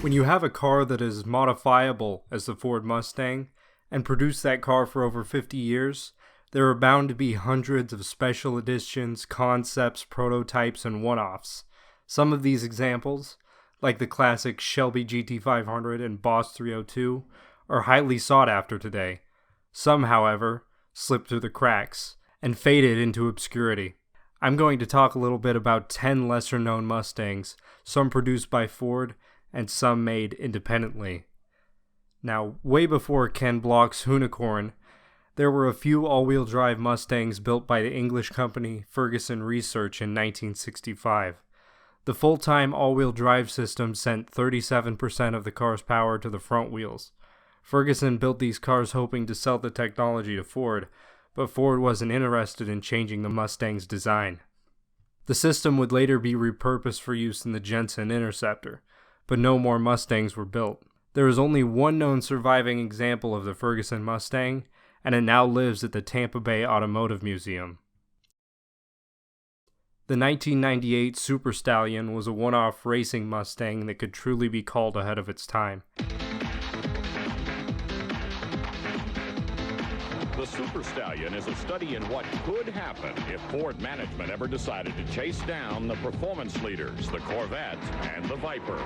When you have a car that is modifiable as the Ford Mustang, and produce that car for over 50 years, there are bound to be hundreds of special editions, concepts, prototypes, and one-offs. Some of these examples, like the classic Shelby GT500 and Boss 302, are highly sought after today. Some, however, slipped through the cracks and faded into obscurity. I'm going to talk a little bit about 10 lesser-known Mustangs, some produced by Ford, and some made independently. Now, way before Ken Block's Hoonicorn, there were a few all-wheel drive Mustangs built by the English company Ferguson Research in 1965. The full-time all-wheel drive system sent 37% of the car's power to the front wheels. Ferguson built these cars hoping to sell the technology to Ford, but Ford wasn't interested in changing the Mustang's design. The system would later be repurposed for use in the Jensen Interceptor, but no more Mustangs were built. There is only one known surviving example of the Ferguson Mustang, and it now lives at the Tampa Bay Automotive Museum. The 1998 Super Stallion was a one-off racing Mustang that could truly be called ahead of its time. The Super Stallion is a study in what could happen if Ford management ever decided to chase down the performance leaders, the Corvette and the Viper.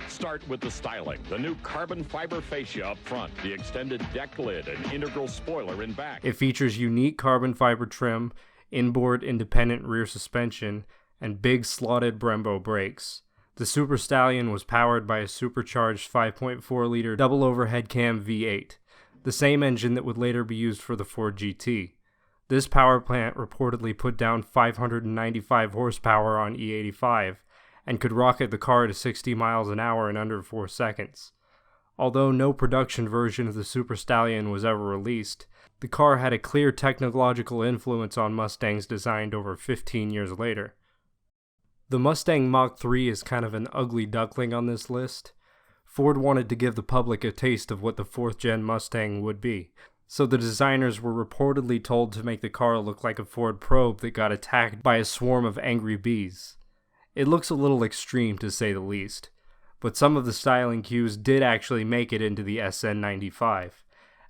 Start with the styling, the new carbon fiber fascia up front, the extended deck lid, and integral spoiler in back. It features unique carbon fiber trim, inboard independent rear suspension, and big slotted Brembo brakes. The Super Stallion was powered by a supercharged 5.4-liter double overhead cam V8. The same engine that would later be used for the Ford GT. This power plant reportedly put down 595 horsepower on E85 and could rocket the car to 60 miles an hour in under 4 seconds. Although no production version of the Super Stallion was ever released, the car had a clear technological influence on Mustangs designed over 15 years later. The Mustang Mach 3 is kind of an ugly duckling on this list. Ford wanted to give the public a taste of what the 4th-gen Mustang would be, so the designers were reportedly told to make the car look like a Ford Probe that got attacked by a swarm of angry bees. It looks a little extreme to say the least, but some of the styling cues did actually make it into the SN95,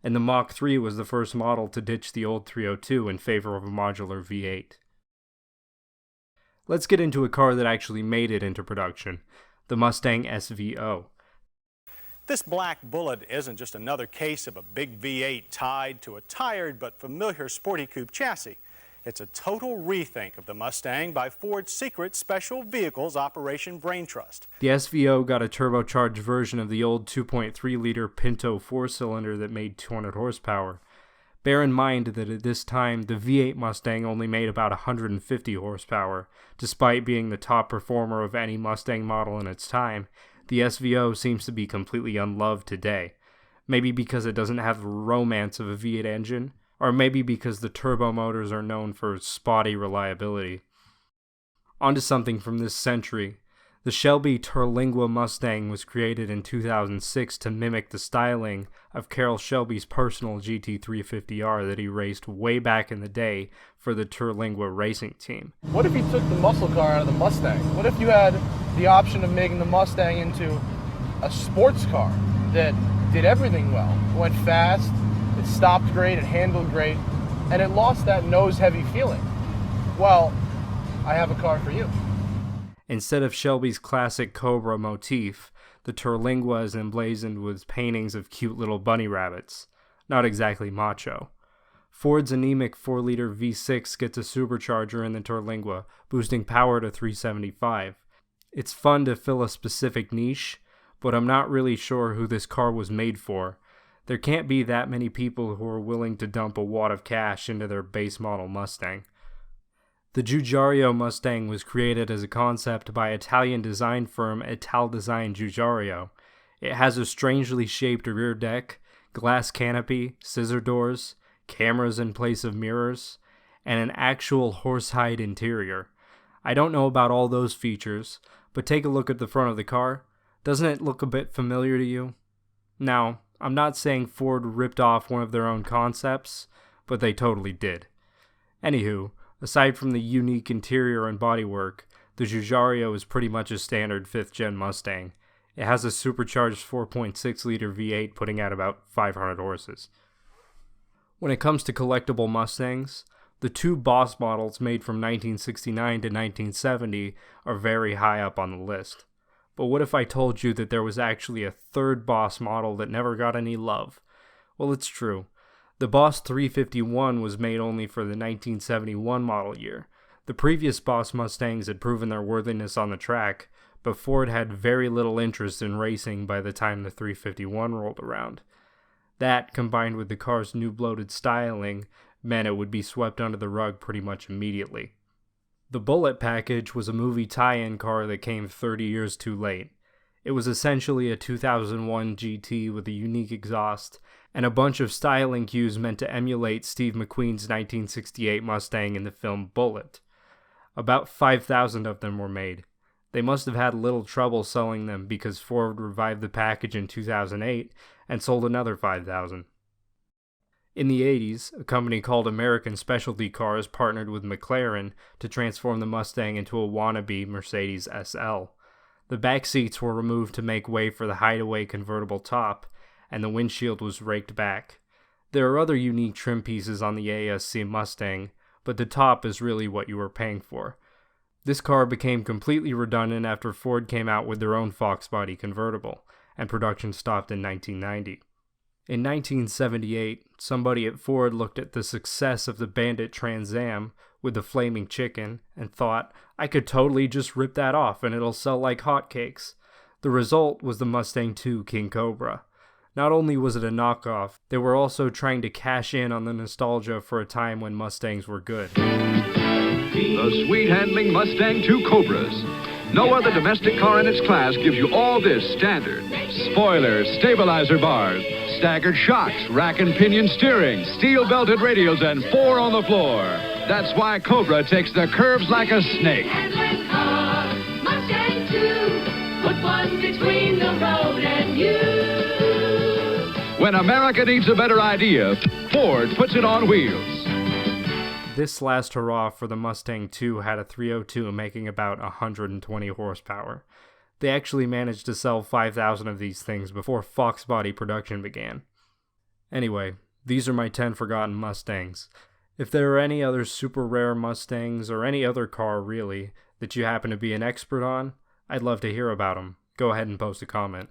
and the Mach 3 was the first model to ditch the old 302 in favor of a modular V8. Let's get into a car that actually made it into production, the Mustang SVO. This black Bullitt isn't just another case of a big V8 tied to a tired but familiar sporty coupe chassis. It's a total rethink of the Mustang by Ford's secret special vehicles operation brain trust. The SVO got a turbocharged version of the old 2.3-liter Pinto 4-cylinder that made 200 horsepower. Bear in mind that at this time, the V8 Mustang only made about 150 horsepower, despite being the top performer of any Mustang model in its time. The SVO seems to be completely unloved today. Maybe because it doesn't have the romance of a V8 engine, or maybe because the turbo motors are known for spotty reliability. On to something from this century. The Shelby Terlingua Mustang was created in 2006 to mimic the styling of Carroll Shelby's personal GT350R that he raced way back in the day for the Terlingua racing team. What if you took the muscle car out of the Mustang? What if you had the option of making the Mustang into a sports car that did everything well? It went fast, it stopped great, it handled great, and it lost that nose-heavy feeling. Well, I have a car for you. Instead of Shelby's classic Cobra motif, the Terlingua is emblazoned with paintings of cute little bunny rabbits. Not exactly macho. Ford's anemic 4-liter V6 gets a supercharger in the Terlingua, boosting power to 375. It's fun to fill a specific niche, but I'm not really sure who this car was made for. There can't be that many people who are willing to dump a wad of cash into their base model Mustang. The Giugiaro Mustang was created as a concept by Italian design firm Italdesign Giugiaro. It has a strangely shaped rear deck, glass canopy, scissor doors, cameras in place of mirrors, and an actual horsehide interior. I don't know about all those features, but take a look at the front of the car. Doesn't it look a bit familiar to you? Now, I'm not saying Ford ripped off one of their own concepts, but they totally did. Anywho, aside from the unique interior and bodywork, the Giugiaro is pretty much a standard 5th-gen Mustang. It has a supercharged 4.6-liter V8 putting out about 500 horses. When it comes to collectible Mustangs, the two Boss models made from 1969 to 1970 are very high up on the list. But what if I told you that there was actually a third Boss model that never got any love? Well, it's true. The Boss 351 was made only for the 1971 model year. The previous Boss Mustangs had proven their worthiness on the track, but Ford had very little interest in racing by the time the 351 rolled around. That, combined with the car's new bloated styling, meant it would be swept under the rug pretty much immediately. The Bullitt package was a movie tie-in car that came 30 years too late. It was essentially a 2001 GT with a unique exhaust, and a bunch of styling cues meant to emulate Steve McQueen's 1968 Mustang in the film Bullitt. About 5,000 of them were made. They must have had little trouble selling them because Ford revived the package in 2008 and sold another 5,000. In the 80s, a company called American Specialty Cars partnered with McLaren to transform the Mustang into a wannabe Mercedes SL. The back seats were removed to make way for the hideaway convertible top, and the windshield was raked back. There are other unique trim pieces on the ASC Mustang, but the top is really what you were paying for. This car became completely redundant after Ford came out with their own Fox body convertible, and production stopped in 1990. In 1978, somebody at Ford looked at the success of the Bandit Trans Am with the flaming chicken and thought, I could totally just rip that off and it'll sell like hotcakes. The result was the Mustang II King Cobra. Not only was it a knockoff, they were also trying to cash in on the nostalgia for a time when Mustangs were good. The sweet-handling Mustang II Cobras. No other domestic car in its class gives you all this standard. Spoilers, stabilizer bars, staggered shocks, rack and pinion steering, steel-belted radials, and 4 on the floor. That's why Cobra takes the curves like a snake. Handling car, Mustang 2, put one between the road and you. When America needs a better idea, Ford puts it on wheels. This last hurrah for the Mustang II had a 302 making about 120 horsepower. They actually managed to sell 5,000 of these things before Fox body production began. Anyway, these are my 10 forgotten Mustangs. If there are any other super rare Mustangs, or any other car really, that you happen to be an expert on, I'd love to hear about them. Go ahead and post a comment.